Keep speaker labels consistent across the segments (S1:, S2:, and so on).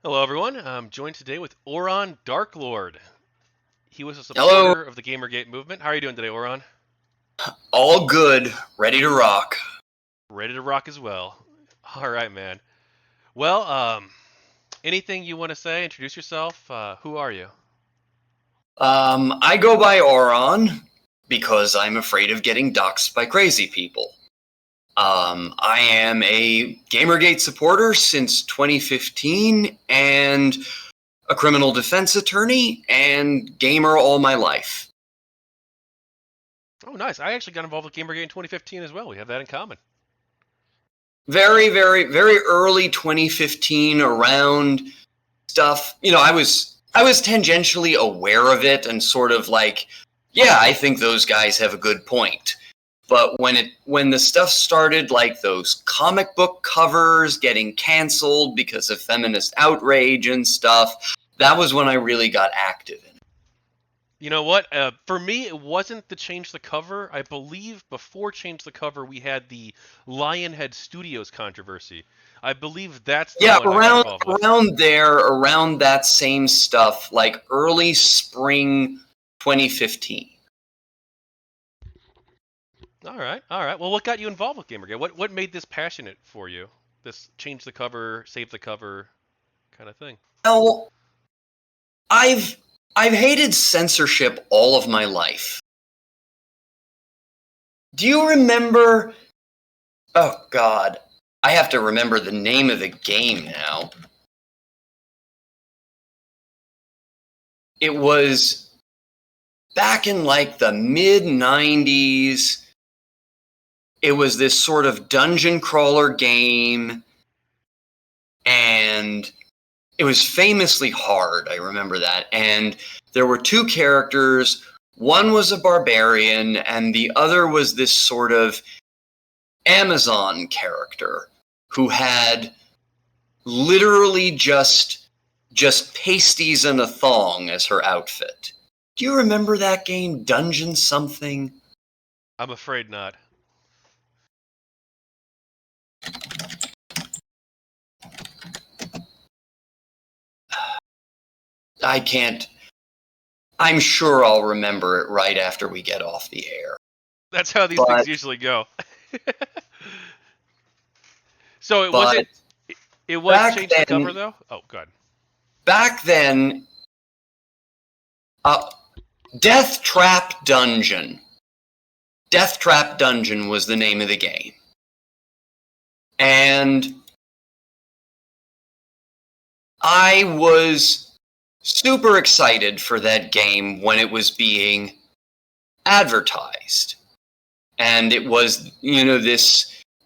S1: Hello, everyone. I'm joined today with Aurondarklord. He was a
S2: Hello.
S1: supporter of the Gamergate movement. How are you doing today, Auron?
S2: All good. Ready to rock.
S1: Ready to rock as well. All right, man. Well, anything you want to say? Introduce yourself. Who are you?
S2: I go by Auron because I'm afraid of getting doxxed by crazy people. I am a Gamergate supporter since 2015 and a criminal defense attorney and gamer all my life.
S1: Oh, nice. I actually got involved with Gamergate in 2015 as well. We have that in common.
S2: Very, very, very early 2015 around stuff. I was tangentially aware of it and sort of like, yeah, I think those guys have a good point. But when the stuff started, like those comic book covers getting canceled because of feminist outrage and stuff, that was when I really got active in it.
S1: You know what? For me, it wasn't the change the cover. I believe before change the cover, we had the Lionhead Studios controversy. I believe that's the
S2: Yeah,
S1: one I got involved with.
S2: around that same stuff, like early spring 2015.
S1: All right, all right. Well, what got you involved with Gamergate? What made this passionate for you? This change the cover, save the cover kind of thing.
S2: Well, I've hated censorship all of my life. Do you remember? Oh God, I have to remember the name of the game now. It was back in like the mid 90s. It was this sort of dungeon crawler game, and it was famously hard. I remember that. And there were two characters. One was a barbarian, and the other was this sort of Amazon character who had literally just pasties and a thong as her outfit. Do you remember that game, Dungeon something?
S1: I'm afraid not.
S2: I can't. I'm sure I'll remember it right after we get off the air.
S1: That's how these things usually go. So it was it was change the cover though? Oh, God.
S2: Back then, Deathtrap Dungeon. Deathtrap Dungeon was the name of the game. And I was super excited for that game when it was being advertised. And it was,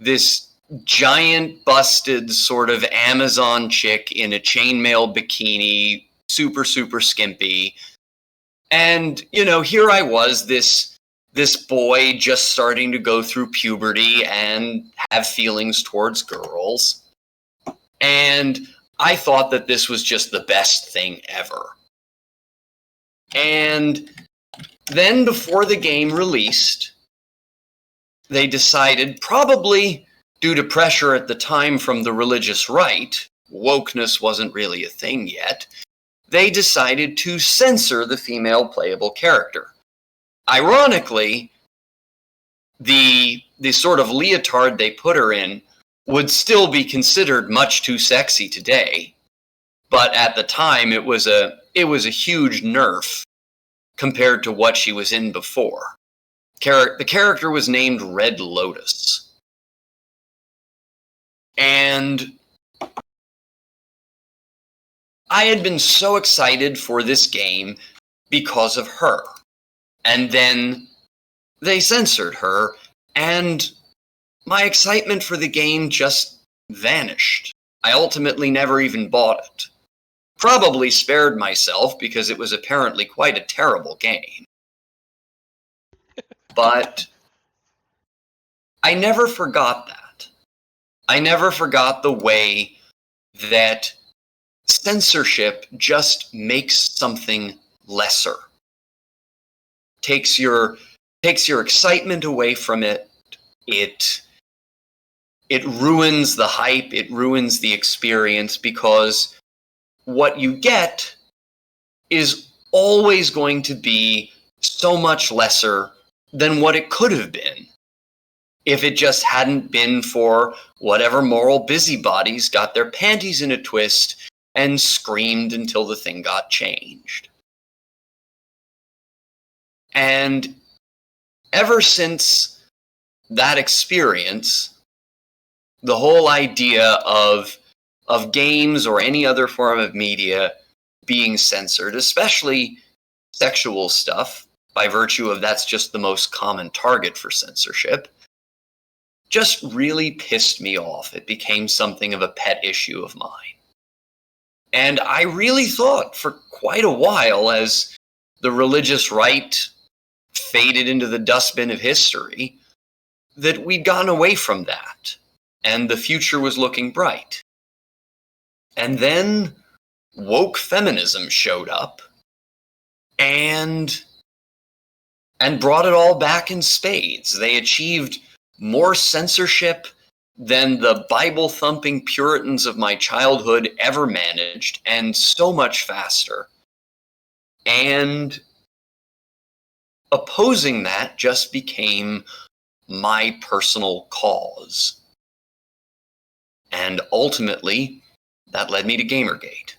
S2: this giant busted sort of Amazon chick in a chainmail bikini, super, super skimpy. And, here I was, this boy just starting to go through puberty and have feelings towards girls. And I thought that this was just the best thing ever. And then before the game released, they decided, probably due to pressure at the time from the religious right, wokeness wasn't really a thing yet, they decided to censor the female playable character. Ironically, the sort of leotard they put her in would still be considered much too sexy today, but at the time it was a huge nerf compared to what she was in before. The character was named Red Lotus. And I had been so excited for this game because of her. And then they censored her, and my excitement for the game just vanished. I ultimately never even bought it. Probably spared myself because it was apparently quite a terrible game. But I never forgot that. I never forgot the way that censorship just makes something lesser. Takes your excitement away from it. It ruins the hype, it ruins the experience, because what you get is always going to be so much lesser than what it could have been if it just hadn't been for whatever moral busybodies got their panties in a twist and screamed until the thing got changed. And ever since that experience, the whole idea of games or any other form of media being censored, especially sexual stuff, by virtue of that's just the most common target for censorship, just really pissed me off. It became something of a pet issue of mine. And I really thought for quite a while, as the religious right faded into the dustbin of history, that we'd gotten away from that and the future was looking bright. And then woke feminism showed up and brought it all back in spades. They achieved more censorship than the Bible-thumping Puritans of my childhood ever managed, and so much faster. And opposing that just became my personal cause. And ultimately, that led me to Gamergate.